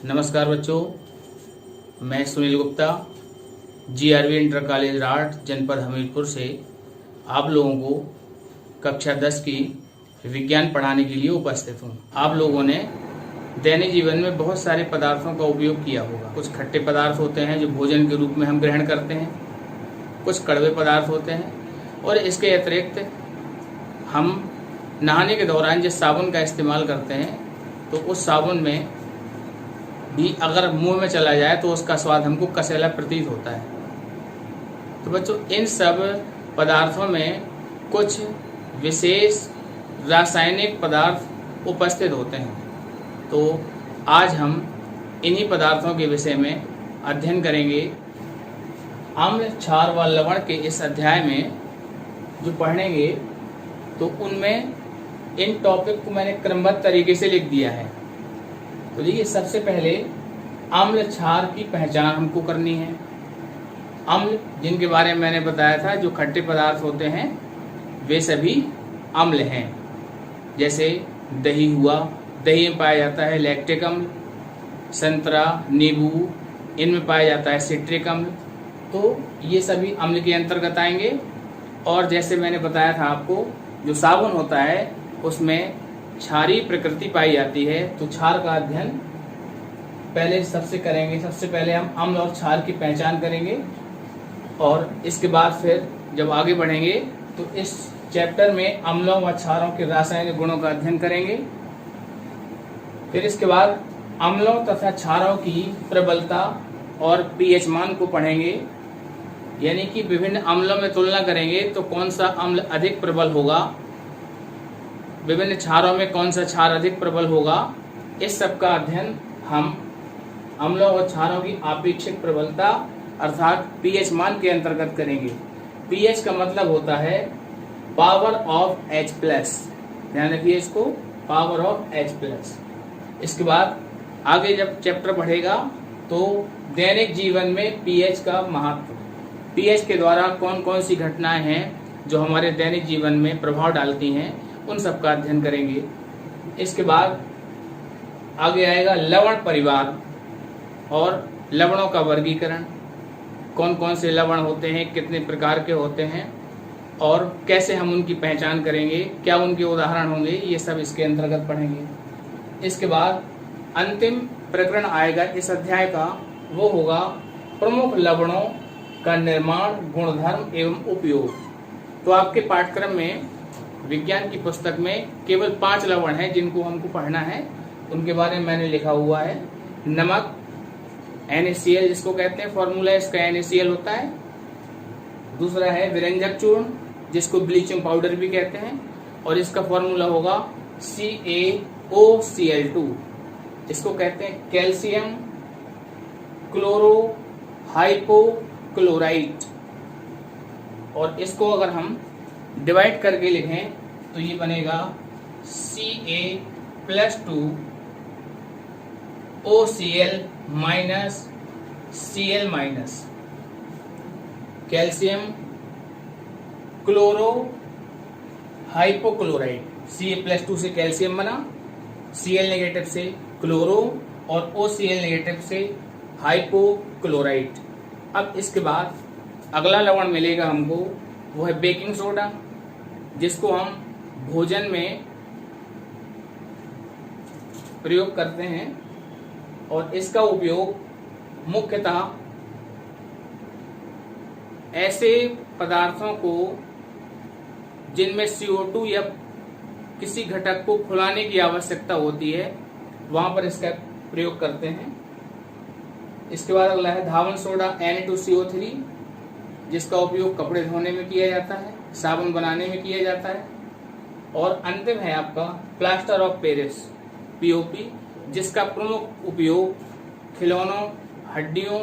नमस्कार बच्चों, मैं Sunil Gupta GRV inter college Rath जनपद हमीरपुर से आप लोगों को कक्षा 10 की विज्ञान पढ़ाने के लिए उपस्थित हूँ। आप लोगों ने दैनिक जीवन में बहुत सारे पदार्थों का उपयोग किया होगा। कुछ खट्टे पदार्थ होते हैं जो भोजन के रूप में हम ग्रहण करते हैं, कुछ कड़वे पदार्थ होते हैं और इसके अतिरिक्त हम नहाने के दौरान जिस साबुन का इस्तेमाल करते हैं तो उस साबुन में भी अगर मुंह में चला जाए तो उसका स्वाद हमको कसेला प्रतीत होता है। तो बच्चों, इन सब पदार्थों में कुछ विशेष रासायनिक पदार्थ उपस्थित होते हैं। तो आज हम इन्हीं पदार्थों के विषय में अध्ययन करेंगे। अम्ल, क्षार व लवण के इस अध्याय में जो पढ़ेंगे तो उनमें इन टॉपिक को मैंने क्रमबद्ध तरीके से लिख दिया है। तो देखिए, सबसे पहले अम्ल क्षार की पहचान हमको करनी है। अम्ल, जिनके बारे में मैंने बताया था, जो खट्टे पदार्थ होते हैं वे सभी अम्ल हैं। जैसे दही हुआ, दही में पाया जाता है लैक्टिक अम्ल। संतरा, नींबू, इनमें पाया जाता है सिट्रिक अम्ल। तो ये सभी अम्ल के अंतर्गत आएंगे। और जैसे मैंने बताया था आपको, जो साबुन होता है उसमें क्षारीय प्रकृति पाई जाती है। तो क्षार का अध्ययन पहले सबसे करेंगे। सबसे पहले हम अम्ल और क्षार की पहचान करेंगे और इसके बाद फिर जब आगे बढ़ेंगे तो इस चैप्टर में अम्लों व क्षारों के रासायनिक गुणों का अध्ययन करेंगे। फिर इसके बाद अम्लों तथा क्षारों की प्रबलता और pH मान को पढ़ेंगे, यानी कि विभिन्न अम्लों में तुलना करेंगे तो कौन सा अम्ल अधिक प्रबल होगा, विभिन्न क्षारों में कौन सा क्षार अधिक प्रबल होगा। इस सब का अध्ययन हम अम्लों और क्षारों की आपेक्षिक प्रबलता अर्थात pH मान के अंतर्गत करेंगे। pH का मतलब होता है पावर ऑफ H+। ध्यान रखिए इसको, पावर ऑफ H+। इसके बाद आगे जब चैप्टर बढ़ेगा तो दैनिक जीवन में pH का महत्व, pH के द्वारा कौन कौन सी घटनाएं हैं जो हमारे दैनिक जीवन में प्रभाव डालती हैं, उन सब का अध्ययन करेंगे। इसके बाद आगे आएगा लवण परिवार और लवणों का वर्गीकरण। कौन कौन से लवण होते हैं, कितने प्रकार के होते हैं और कैसे हम उनकी पहचान करेंगे, क्या उनके उदाहरण होंगे, ये सब इसके अंतर्गत पढ़ेंगे। इसके बाद अंतिम प्रकरण आएगा इस अध्याय का, वो होगा प्रमुख लवणों का निर्माण, गुणधर्म एवं उपयोग। तो आपके पाठ्यक्रम में विज्ञान की पुस्तक में केवल 5 लवण हैं जिनको हमको पढ़ना है। उनके बारे में मैंने लिखा हुआ है। नमक, NaCl जिसको कहते हैं, फॉर्मूला इसका NaCl होता है। दूसरा है विरंजक चूर्ण जिसको ब्लीचिंग पाउडर भी कहते हैं और इसका फॉर्मूला होगा CaOCl2। इसको कहते हैं कैल्शियम क्लोरो हाइपोक्लोराइट। और इसको अगर हम डिवाइड करके लिखें तो ये बनेगा Ca+2OCl-Cl-। Calcium chloro hypochloride, Ca+2 से कैल्शियम बना, Cl नेगेटिव से क्लोरो और OCl नेगेटिव से हाइपोक्लोराइड। अब इसके बाद अगला लवण मिलेगा हमको, वो है बेकिंग सोडा, जिसको हम भोजन में प्रयोग करते हैं और इसका उपयोग मुख्यतः ऐसे पदार्थों को जिनमें CO2 या किसी घटक को फुलाने की आवश्यकता होती है, वहां पर इसका प्रयोग करते हैं। इसके बाद अगला है धावन सोडा Na2CO3, जिसका उपयोग कपड़े धोने में किया जाता है, साबुन बनाने में किया जाता है। और अंतिम है आपका प्लास्टर ऑफ पेरिस POP, जिसका प्रमुख उपयोग खिलौनों, हड्डियों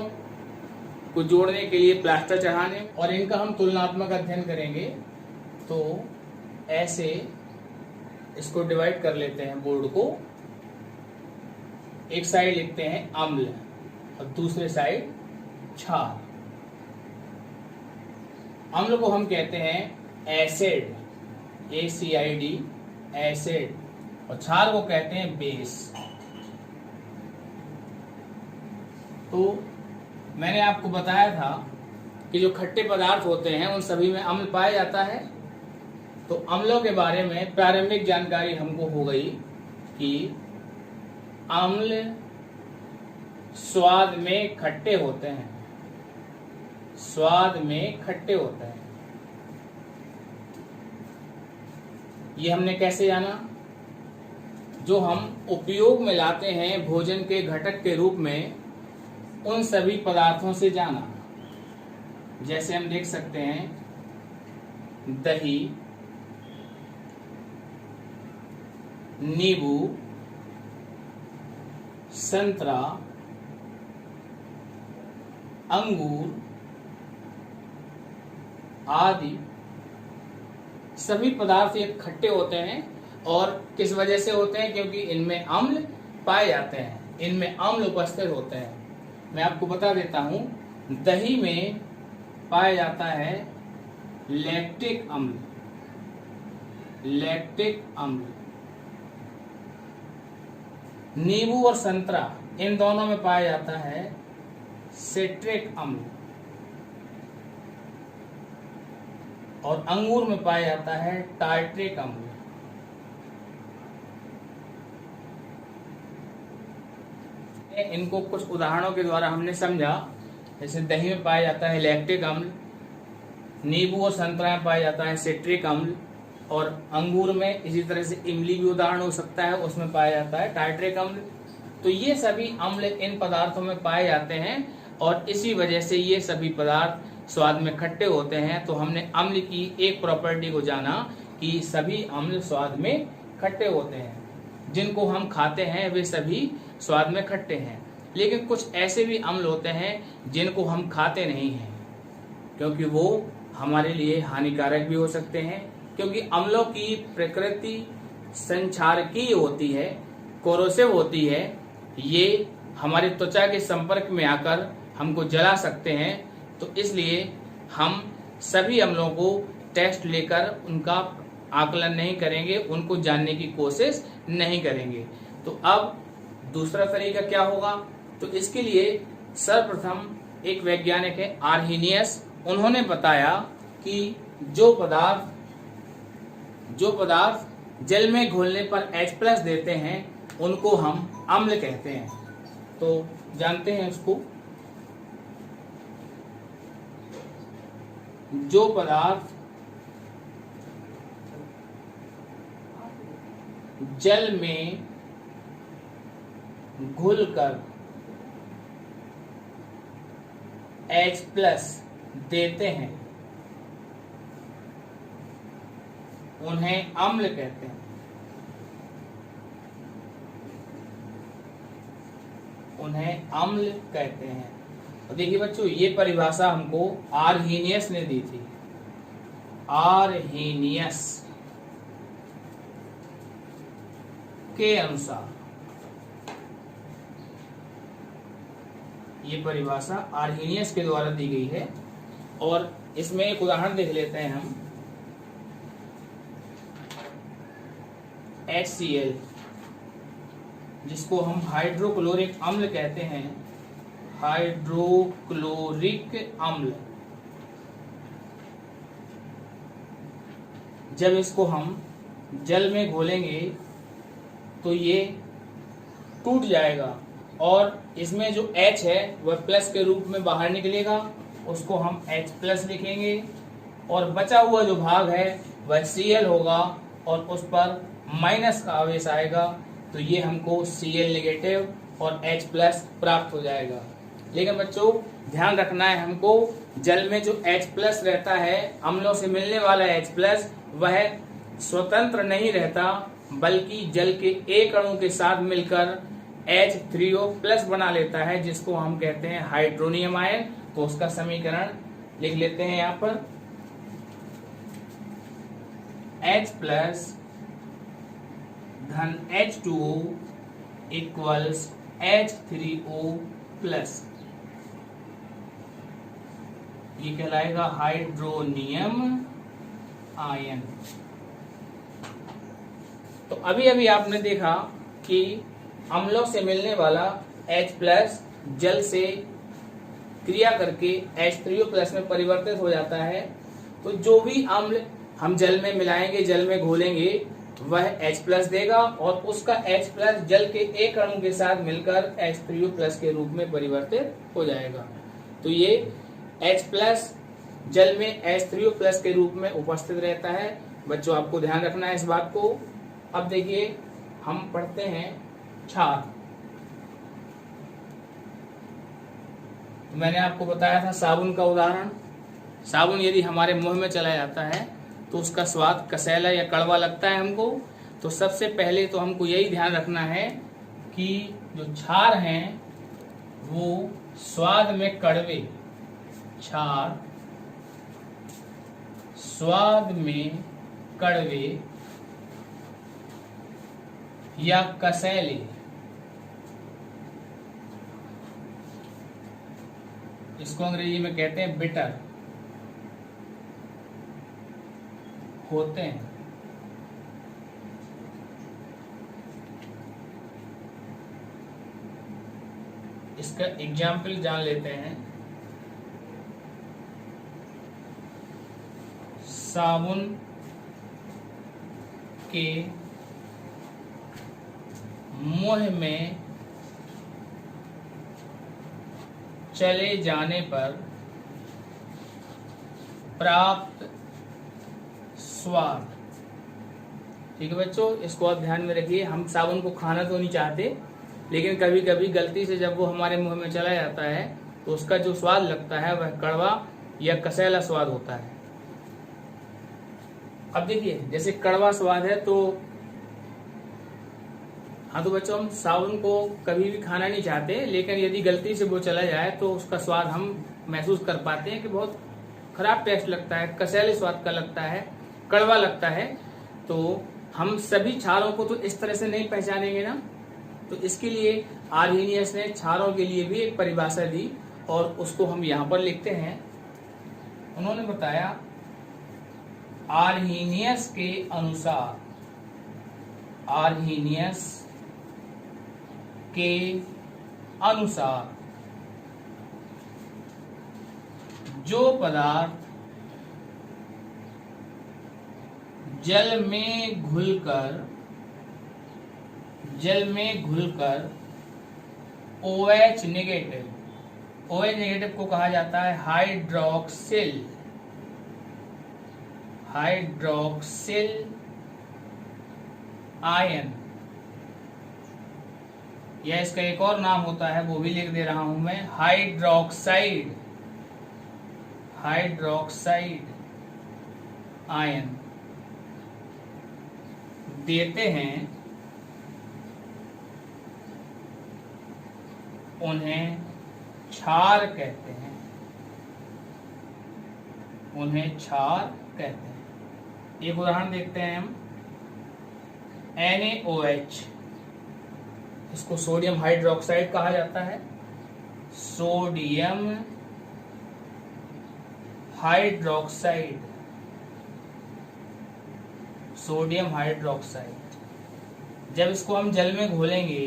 को जोड़ने के लिए प्लास्टर चढ़ाने, और इनका हम तुलनात्मक अध्ययन करेंगे। तो ऐसे इसको डिवाइड कर लेते हैं बोर्ड को। एक साइड लिखते हैं अम्ल और दूसरे साइड क्षार। अम्ल को हम कहते हैं एसिड, ACID, एसिड, और क्षार को कहते हैं बेस। तो मैंने आपको बताया था कि जो खट्टे पदार्थ होते हैं उन सभी में अम्ल पाया जाता है। तो अम्लों के बारे में प्रारंभिक जानकारी हमको हो गई कि अम्ल स्वाद में खट्टे होते हैं, स्वाद में खट्टे होते हैं। ये हमने कैसे जाना? जो हम उपयोग में लाते हैं भोजन के घटक के रूप में, उन सभी पदार्थों से जाना। जैसे हम देख सकते हैं दही, नींबू, संतरा, अंगूर आदि सभी पदार्थ ये खट्टे होते हैं। और किस वजह से होते हैं? क्योंकि इनमें अम्ल पाए जाते हैं, इनमें अम्ल उपस्थित होते हैं। मैं आपको बता देता हूं, दही में पाया जाता है लैक्टिक अम्ल, लैक्टिक अम्ल। नींबू और संतरा इन दोनों में पाया जाता है सिट्रिक अम्ल, और अंगूर में पाया जाता है टार्ट्रिक अम्ल। इनको कुछ उदाहरणों के द्वारा हमने समझा। जैसे दही में पाया जाता है लैक्टिक अम्ल, नींबू और संतरा में पाया जाता है सिट्रिक अम्ल, और अंगूर में इसी तरह से इमली भी उदाहरण हो सकता है, उसमें पाया जाता है टार्ट्रिक अम्ल। तो ये सभी अम्ल इन पदार्थों में पाए जाते हैं और इसी वजह से ये सभी पदार्थ स्वाद में खट्टे होते हैं। तो हमने अम्ल की एक प्रॉपर्टी को जाना कि सभी अम्ल स्वाद में खट्टे होते हैं, जिनको हम खाते हैं वे सभी स्वाद में खट्टे हैं। लेकिन कुछ ऐसे भी अम्ल होते हैं जिनको हम खाते नहीं हैं, क्योंकि वो हमारे लिए हानिकारक भी हो सकते हैं। क्योंकि अम्लों की प्रकृति संक्षारकीय होती है, कोरोसिव होती है। ये हमारे त्वचा के संपर्क में आकर हमको जला सकते हैं। तो इसलिए हम सभी अम्लों को टेस्ट लेकर उनका आकलन नहीं करेंगे, उनको जानने की कोशिश नहीं करेंगे। तो अब दूसरा तरीका क्या होगा? तो इसके लिए सर्वप्रथम एक वैज्ञानिक है आर्हीनियस, उन्होंने बताया कि जो पदार्थ जल में घोलने पर H+ देते हैं उनको हम अम्ल कहते हैं। तो जानते हैं उसको। जो पदार्थ जल में घुलकर H+ देते हैं उन्हें अम्ल कहते हैं, उन्हें अम्ल कहते हैं। तो देखिए बच्चों, ये परिभाषा हमको आर्हीनियस ने दी थी। आर्हीनियस के अनुसार ये परिभाषा आर्हीनियस के द्वारा दी गई है। और इसमें एक उदाहरण देख लेते हैं हम। HCl, जिसको हम हाइड्रोक्लोरिक अम्ल कहते हैं, हाइड्रोक्लोरिक अम्ल। जब इसको हम जल में घोलेंगे तो ये टूट जाएगा और इसमें जो H है वह प्लस के रूप में बाहर निकलेगा, उसको हम H+ लिखेंगे, और बचा हुआ जो भाग है वह Cl होगा और उस पर माइनस का आवेश आएगा। तो ये हमको Cl नेगेटिव और H+ प्राप्त हो जाएगा। लेकिन बच्चों ध्यान रखना है हमको, जल में जो H+ रहता है, अम्लों से मिलने वाला H+, वह स्वतंत्र नहीं रहता, बल्कि जल के एक अणु के साथ मिलकर H3O+ बना लेता है, जिसको हम कहते हैं हाइड्रोनियम आयन। तो उसका समीकरण लिख लेते हैं यहाँ पर। H+ धन H2O इक्वल्स H3O+। ये कहलाएगा हाइड्रोनियम आयन। तो अभी अभी आपने देखा कि अम्लों से मिलने वाला H+ जल से क्रिया करके H3O+ में परिवर्तित हो जाता है, तो जो भी अम्ल हम जल में मिलाएंगे, जल में घोलेंगे, वह H+ देगा और उसका H+ जल के एक अणु के साथ मिलकर H3O+ के रूप में परिवर्तित हो जाएगा। तो ये H+ जल में H3O+ के रूप में उपस्थित रहता है। बच्चों आपको ध्यान रखना है इस बात को। अब देखिए हम पढ़ते हैं क्षार। मैंने आपको बताया था साबुन का उदाहरण। साबुन यदि हमारे मुंह में चला जाता है तो उसका स्वाद कसैला या कड़वा लगता है हमको। तो सबसे पहले तो हमको यही ध्यान रखना है कि जो क्षार हैं वो स्वाद में कड़वे, क्षार स्वाद में कड़वे या कसैले इसको अंग्रेजी में कहते हैं बिटर होते हैं। इसका एग्जाम्पल जान लेते हैं। साबुन के मुंह में चले जाने पर प्राप्त स्वाद। ठीक है बच्चों, इसको आप ध्यान में रखिए। हम साबुन को खाना तो नहीं चाहते, लेकिन कभी कभी गलती से जब वो हमारे मुंह में चला जाता है तो उसका जो स्वाद लगता है वह कड़वा या कसैला स्वाद होता है। अब देखिए जैसे कड़वा स्वाद है तो हाँ, तो बच्चों हम साबुन को कभी भी खाना नहीं चाहते, लेकिन यदि गलती से वो चला जाए तो उसका स्वाद हम महसूस कर पाते हैं कि बहुत खराब टेस्ट लगता है, कसैले स्वाद का लगता है, कड़वा लगता है। तो हम सभी क्षारों को तो इस तरह से नहीं पहचानेंगे ना। तो इसके लिए आर्हेनियस ने क्षारों के लिए भी एक परिभाषा दी और उसको हम यहाँ पर लिखते हैं। उन्होंने बताया आर्हेनियस के अनुसार, आर्हेनियस के अनुसार जो पदार्थ जल में घुलकर OH नेगेटिव, OH नेगेटिव को कहा जाता है हाइड्रोक्सिल आयन, या इसका एक और नाम होता है वो भी लिख दे रहा हूं मैं, हाइड्रोक्साइड आयन देते हैं, उन्हें क्षार कहते हैं, एक उदाहरण देखते हैं हम। NaOH, इसको सोडियम हाइड्रोक्साइड कहा जाता है, सोडियम हाइड्रोक्साइड। जब इसको हम जल में घोलेंगे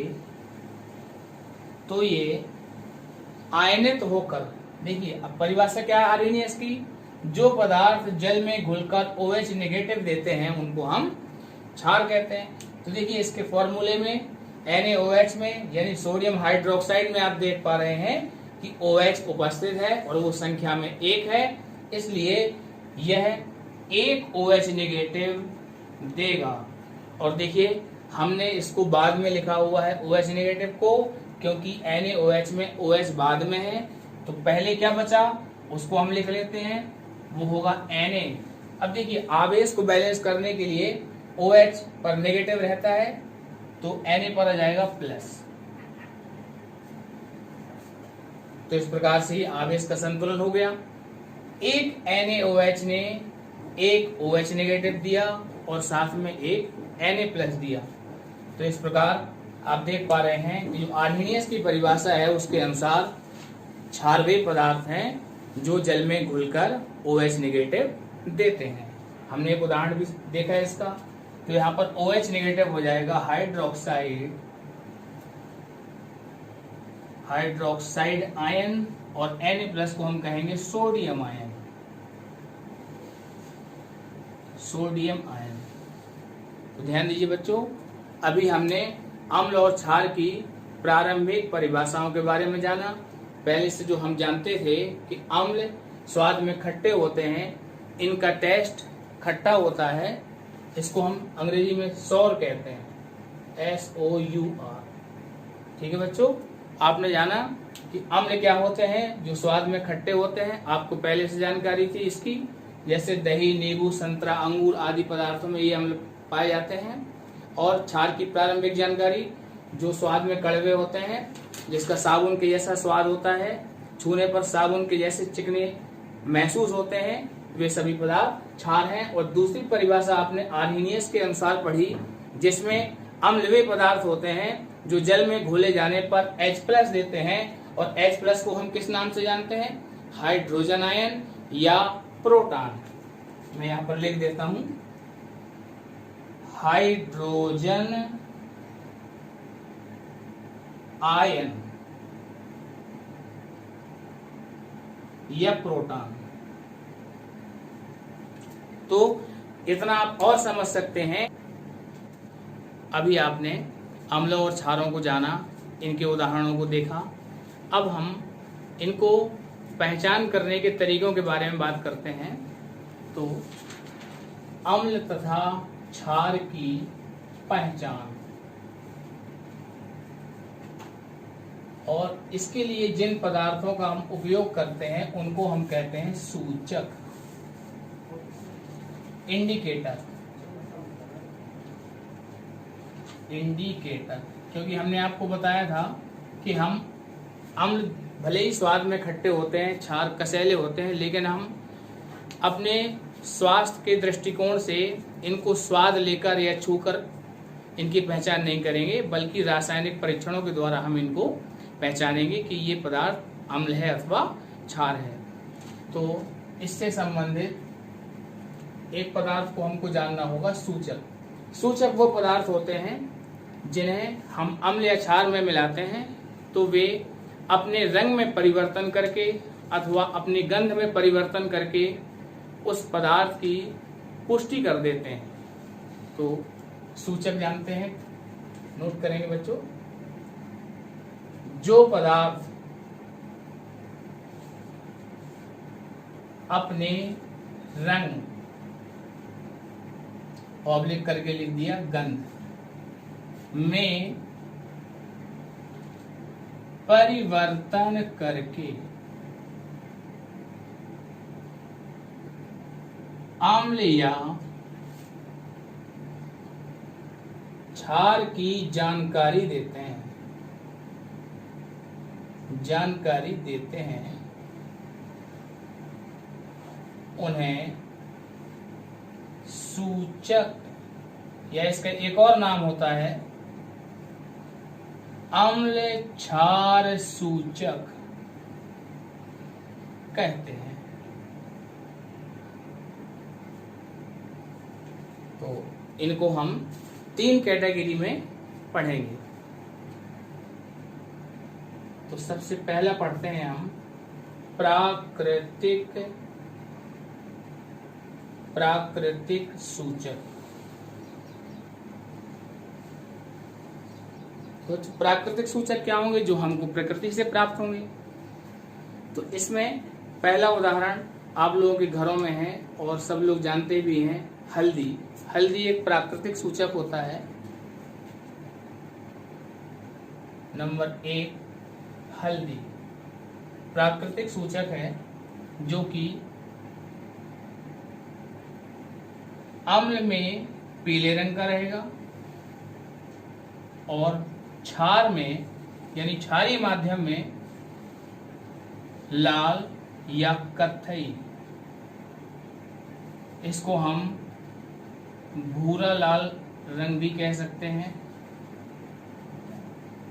तो ये आयनित होकर, देखिए अब परिभाषा क्या है आर्हेनियस की, जो पदार्थ जल में घुलकर OH नेगेटिव देते हैं उनको हम क्षार कहते हैं। तो देखिए इसके फॉर्मूले में NaOH में यानी सोडियम हाइड्रोक्साइड में आप देख पा रहे हैं कि OH उपस्थित है और वो संख्या में 1 है, इसलिए यह 1 OH नेगेटिव देगा। और देखिए हमने इसको बाद में लिखा हुआ है OH नेगेटिव को, क्योंकि NaOH में OH बाद में है, तो पहले क्या बचा उसको हम लिख लेते हैं, वो होगा Na। अब देखिए आवेश को बैलेंस करने के लिए OH पर नेगेटिव रहता है तो Na पर आ जाएगा प्लस। तो इस प्रकार से ही आवेश का संतुलन हो गया। एक NaOH ने एक OH नेगेटिव दिया और साथ में एक Na+ दिया। तो इस प्रकार आप देख पा रहे हैं कि जो आर्हेनियस की परिभाषा है उसके अनुसार क्षार वे पदार्थ हैं जो जल में घुलकर OH नेगेटिव देते हैं। हमने एक उदाहरण भी देखा है इसका, तो यहाँ पर OH नेगेटिव हो जाएगा हाइड्रोक्साइड आयन, और Na+ को हम कहेंगे सोडियम आयन। Sodium ion. तो ध्यान दीजिए बच्चों, अभी हमने अम्ल और क्षार की प्रारंभिक परिभाषाओं के बारे में जाना। पहले से जो हम जानते थे कि अम्ल स्वाद में खट्टे होते हैं, इनका टेस्ट खट्टा होता है, इसको हम अंग्रेजी में सौर कहते हैं, SOUR। ठीक है बच्चों, आपने जाना कि अम्ल क्या होते हैं, जो स्वाद में खट्टे होते हैं, आपको पहले से जानकारी थी इसकी। जैसे दही, नींबू, संतरा, अंगूर आदि पदार्थों में ये अम्ल पाए जाते हैं। और क्षार की प्रारंभिक जानकारी, जो स्वाद में कड़वे होते हैं, जिसका साबुन के जैसा स्वाद होता है, छूने पर साबुन के जैसे चिकने महसूस होते हैं, वे सभी पदार्थ क्षार हैं। और दूसरी परिभाषा आपने आर्हेनियस के अनुसार पढ़ी, जिसमें अम्ल वे पदार्थ होते हैं जो जल में घोले जाने पर H+ देते हैं। और H+ को हम किस नाम से जानते हैं? हाइड्रोजन आयन या प्रोटॉन। मैं यहां पर लिख देता हूं, हाइड्रोजन आयन या प्रोटॉन। तो इतना आप और समझ सकते हैं। अभी आपने अम्लों और क्षारों को जाना, इनके उदाहरणों को देखा। अब हम इनको पहचान करने के तरीकों के बारे में बात करते हैं। तो अम्ल तथा क्षार की पहचान, और इसके लिए जिन पदार्थों का हम उपयोग करते हैं उनको हम कहते हैं सूचक, इंडिकेटर। क्योंकि हमने आपको बताया था कि हम अम्ल भले ही स्वाद में खट्टे होते हैं, क्षार कसैले होते हैं, लेकिन हम अपने स्वास्थ्य के दृष्टिकोण से इनको स्वाद लेकर या छूकर इनकी पहचान नहीं करेंगे, बल्कि रासायनिक परीक्षणों के द्वारा हम इनको पहचानेंगे कि ये पदार्थ अम्ल है अथवा क्षार है। तो इससे संबंधित एक पदार्थ को हमको जानना होगा, सूचक। सूचक वो पदार्थ होते हैं जिन्हें हम अम्ल या क्षार में मिलाते हैं तो वे अपने रंग में परिवर्तन करके अथवा अपनी गंध में परिवर्तन करके उस पदार्थ की पुष्टि कर देते हैं। तो सूचक जानते हैं, नोट करेंगे बच्चों। जो पदार्थ अपने रंग, ऑब्लिक करके लिख दिया, गंध में परिवर्तन करके अम्ल या क्षार की जानकारी देते हैं, उन्हें सूचक, या इसका एक और नाम होता है अम्ल क्षार सूचक कहते हैं। तो इनको हम 3 कैटेगरी में पढ़ेंगे। तो सबसे पहला पढ़ते हैं हम प्राकृतिक सूचक। तो प्राकृतिक सूचक क्या होंगे? जो हमको प्रकृति से प्राप्त होंगे। तो इसमें पहला उदाहरण आप लोगों के घरों में है और सब लोग जानते भी हैं, हल्दी। हल्दी एक प्राकृतिक सूचक होता है। नंबर 1, हल्दी प्राकृतिक सूचक है जो कि अम्ल में पीले रंग का रहेगा और क्षार में यानी क्षारीय माध्यम में लाल या कत्थई, इसको हम भूरा लाल रंग भी कह सकते हैं,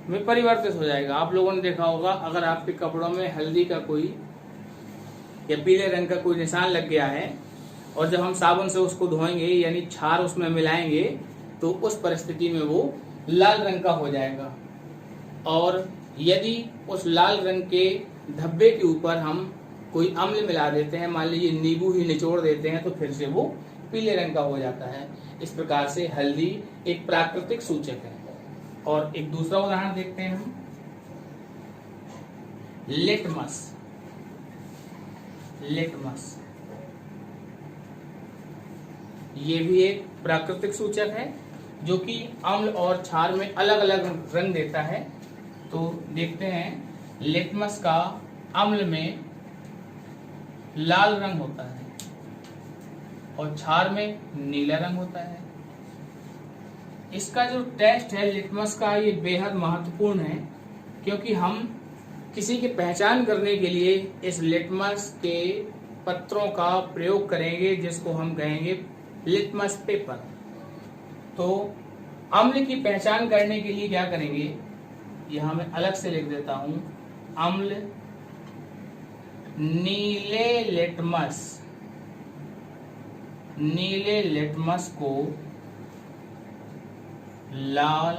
में परिवर्तित हो जाएगा। आप लोगों ने देखा होगा, अगर आपके कपड़ों में हल्दी का कोई या पीले रंग का कोई निशान लग गया है और जब हम साबुन से उसको धोएंगे यानी क्षार उसमें मिलाएंगे तो उस परिस्थिति में वो लाल रंग का हो जाएगा। और यदि उस लाल रंग के धब्बे के ऊपर हम कोई अम्ल मिला देते हैं, मान लीजिए नींबू ही निचोड़ देते हैं, तो फिर से वो पीले रंग का हो जाता है। इस प्रकार से हल्दी एक प्राकृतिक सूचक है। और एक दूसरा उदाहरण देखते हैं हम, लिटमस। लिटमस ये भी एक प्राकृतिक सूचक है जो कि अम्ल और क्षार में अलग अलग रंग देता है। तो देखते हैं, लिटमस का अम्ल में लाल रंग होता है और क्षार में नीला रंग होता है। इसका जो टेस्ट है लिटमस का, ये बेहद महत्वपूर्ण है, क्योंकि हम किसी की पहचान करने के लिए इस लिटमस के पत्रों का प्रयोग करेंगे, जिसको हम कहेंगे लिटमस पेपर। तो अम्ल की पहचान करने के लिए क्या करेंगे, यहां मैं अलग से लिख देता हूं, अम्ल नीले लिटमस को लाल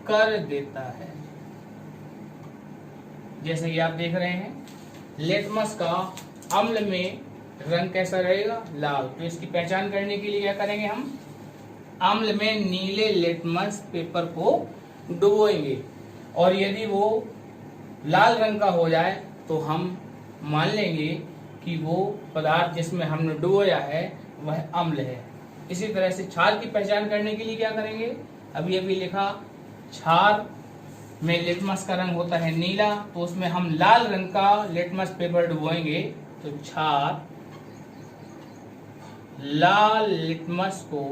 कर देता है। जैसे कि आप देख रहे हैं, लिटमस का अम्ल में रंग कैसा रहेगा, लाल। तो इसकी पहचान करने के लिए क्या करेंगे, हम अम्ल में नीले लिटमस पेपर को डुबोएंगे, और यदि वो लाल रंग का हो जाए तो हम मान लेंगे कि वो पदार्थ जिसमें हमने डुबोया है वह अम्ल है। इसी तरह से क्षार की पहचान करने के लिए क्या करेंगे, अभी लिखा, क्षार में लिटमस का रंग होता है नीला, तो उसमें हम लाल रंग का लिटमस पेपर डुबोएंगे। तो क्षार लाल लिटमस को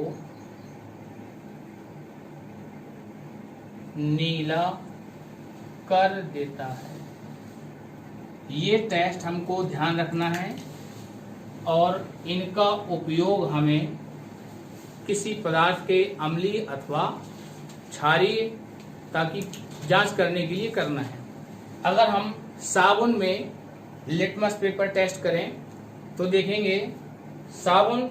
नीला कर देता है। ये टेस्ट हमको ध्यान रखना है, और इनका उपयोग हमें किसी पदार्थ के अम्लीय अथवा क्षारीयता की जांच करने के लिए करना है। अगर हम साबुन में लिटमस पेपर टेस्ट करें तो देखेंगे, साबुन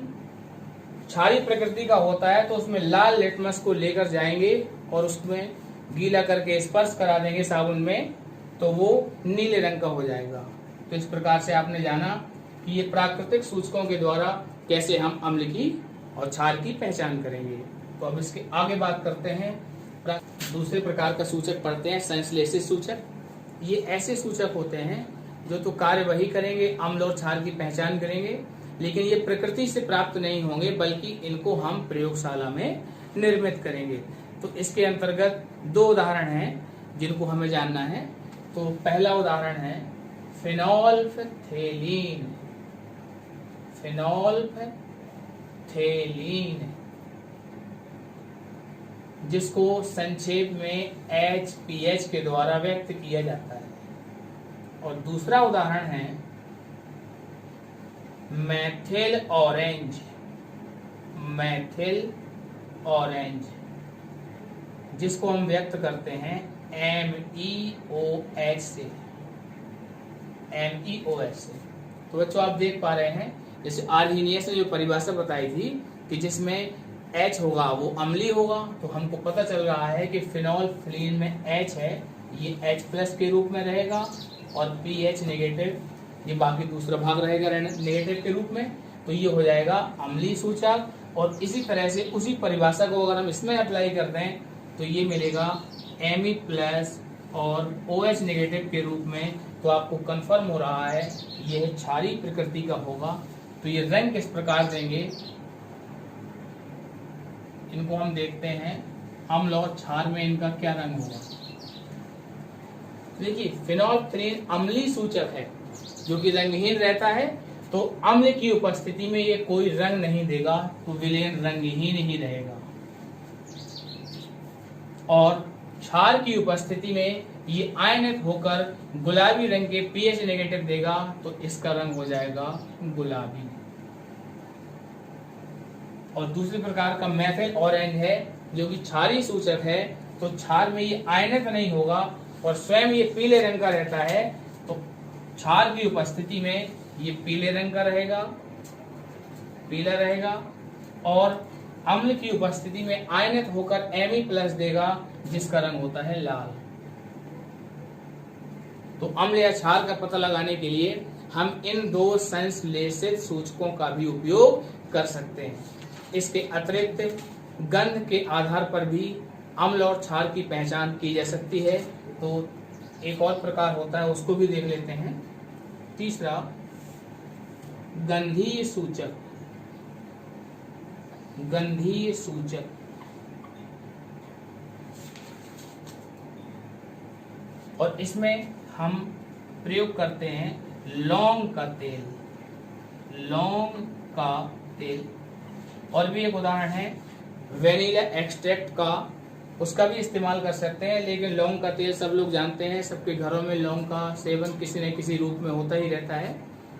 क्षारीय प्रकृति का होता है, तो उसमें लाल लिटमस को लेकर जाएंगे और उसमें गीला करके स्पर्श करा देंगे साबुन में, तो वो नीले रंग का हो जाएगा। तो इस प्रकार से आपने जाना कि ये प्राकृतिक सूचकों के द्वारा कैसे हम अम्ल की और क्षार की पहचान करेंगे। तो अब इसके आगे बात करते हैं, दूसरे प्रकार का सूचक पढ़ते हैं, संश्लेषित सूचक। ये ऐसे सूचक होते हैं जो तो कार्य वही करेंगे, अम्ल और क्षार की पहचान करेंगे, लेकिन ये प्रकृति से प्राप्त नहीं होंगे, बल्कि इनको हम प्रयोगशाला में निर्मित करेंगे। तो इसके अंतर्गत दो उदाहरण हैं जिनको हमें जानना है। तो पहला उदाहरण है फिनोल्फथेलीन। फिनोल्फथेलीन जिसको संक्षेप में HPH के द्वारा व्यक्त किया जाता है। और दूसरा उदाहरण है मेथिल ऑरेंज जिसको हम व्यक्त करते हैं MEOH से। तो बच्चों आप देख पा रहे हैं, जैसे आर्हीनियस ने जो परिभाषा बताई थी कि जिसमें H होगा वो अम्लीय होगा, तो हमको पता चल रहा है कि फिनोल्फथेलीन में H है, ये H+ के रूप में रहेगा, और pH नेगेटिव, ये बाकी दूसरा भाग रहेगा नेगेटिव के रूप में। तो ये हो जाएगा अम्लीय सूचक। और इसी तरह से उसी परिभाषा को अगर हम इसमें अप्लाई करते हैं तो ये मिलेगा Me+ और OH नेगेटिव के रूप में। तो आपको कंफर्म हो रहा है यह क्षारीय प्रकृति का होगा। तो ये रंग किस प्रकार देंगे, इनको हम देखते हैं, अम्ल और क्षार में इनका क्या रंग होगा। देखिए, फिनोल्फथेलीन अम्लीय सूचक है जो कि रंगहीन रहता है, तो अम्ल की उपस्थिति में ये कोई रंग नहीं देगा, तो विलेन रंगहीन ही रहेगा। और क्षार की उपस्थिति में ये आयनित होकर गुलाबी रंग के pH नेगेटिव देगा, तो इसका रंग हो जाएगा गुलाबी। और दूसरी प्रकार का मेथिल ऑरेंज है जो कि क्षारीय सूचक है, तो क्षार में ये आयनित नहीं होगा और स्वयं ये पीले रंग का रहता है, तो क्षार की उपस्थिति में ये पीले रंग का रहेगा, पीला रहेगा। और अम्ल की उपस्थिति में आयनित होकर Me+ देगा, जिसका रंग होता है लाल। तो अम्ल या क्षार का पता लगाने के लिए हम इन दो संश्लेषित सूचकों का भी उपयोग कर सकते हैं। इसके अतिरिक्त गंध के आधार पर भी अम्ल और क्षार की पहचान की जा सकती है। तो एक और प्रकार होता है, उसको भी देख लेते हैं। तीसरा, गंधीय सूचक। गंधीय सूचक और इसमें हम प्रयोग करते हैं लौंग का तेल। लौंग का तेल और भी एक उदाहरण है वेनिला एक्सट्रैक्ट का, उसका भी इस्तेमाल कर सकते हैं। लेकिन लौंग का तेल सब लोग जानते हैं, सबके घरों में लौंग का सेवन किसी न किसी रूप में होता ही रहता है,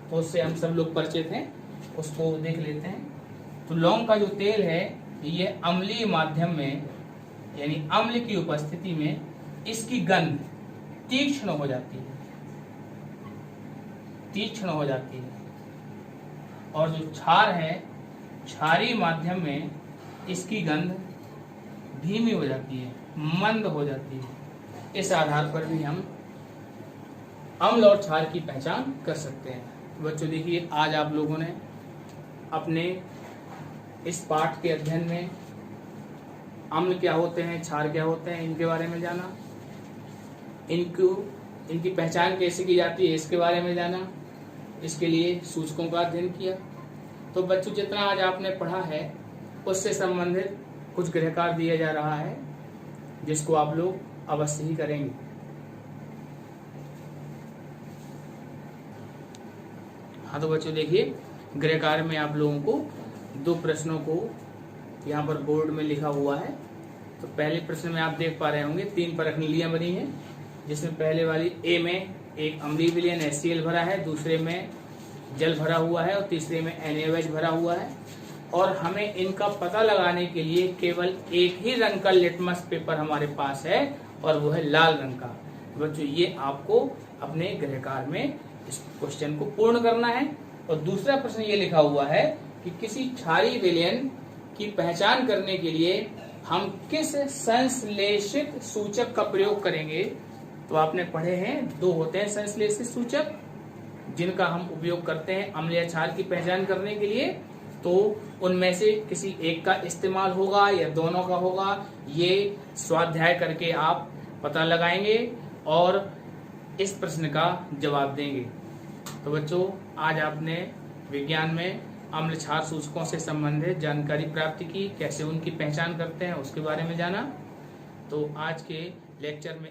तो उससे हम सब लोग परिचित हैं, उसको देख लेते हैं। तो लौंग का जो तेल है ये अम्लीय माध्यम में यानी अम्ल की उपस्थिति में इसकी गंध तीक्ष्ण हो जाती है, तीक्ष्ण हो जाती है। और जो क्षार है, क्षारीय माध्यम में इसकी गंध धीमी हो जाती है, मंद हो जाती है। इस आधार पर भी हम अम्ल और क्षार की पहचान कर सकते हैं। बच्चों देखिए, आज आप लोगों ने अपने इस पाठ के अध्ययन में अम्ल क्या होते हैं, क्षार क्या होते हैं, इनके बारे में जाना, इनकी पहचान कैसे की जाती है इसके बारे में जाना, इसके लिए सूचकों का अध्ययन किया। तो बच्चों जितना आज आपने पढ़ा है उससे संबंधित कुछ गृह कार्य दिया जा रहा है, जिसको आप लोग अवश्य ही करेंगे। हाँ तो बच्चों देखिए, गृह कार्य में आप लोगों को दो प्रश्नों को यहाँ पर बोर्ड में लिखा हुआ है। तो पहले प्रश्न में आप देख पा रहे होंगे 3 परखनीलियां बनी हैं, जिसमें पहले वाली ए में एक अम्लीय विलयन HCl भरा है, दूसरे में जल भरा हुआ है और तीसरे में NaOH भरा हुआ है। और हमें इनका पता लगाने के लिए केवल एक ही रंग का लिटमस पेपर हमारे पास है और वो है लाल रंग का। बच्चों ये आपको अपने गृह कार्य में इस क्वेश्चन को पूर्ण करना है। और दूसरा प्रश्न ये लिखा हुआ है कि किसी क्षारीय विलयन की पहचान करने के लिए हम किस संश्लेषित सूचक का प्रयोग करेंगे। तो आपने पढ़े हैं 2 होते हैं संश्लेषित सूचक जिनका हम उपयोग करते हैं अम्ल या क्षार की पहचान करने के लिए। तो उनमें से किसी एक का इस्तेमाल होगा या दोनों का होगा, ये स्वाध्याय करके आप पता लगाएंगे और इस प्रश्न का जवाब देंगे। तो बच्चों आज आपने विज्ञान में अम्ल क्षार सूचकों से संबंधित जानकारी प्राप्त की, कैसे उनकी पहचान करते हैं उसके बारे में जाना। तो आज के लेक्चर में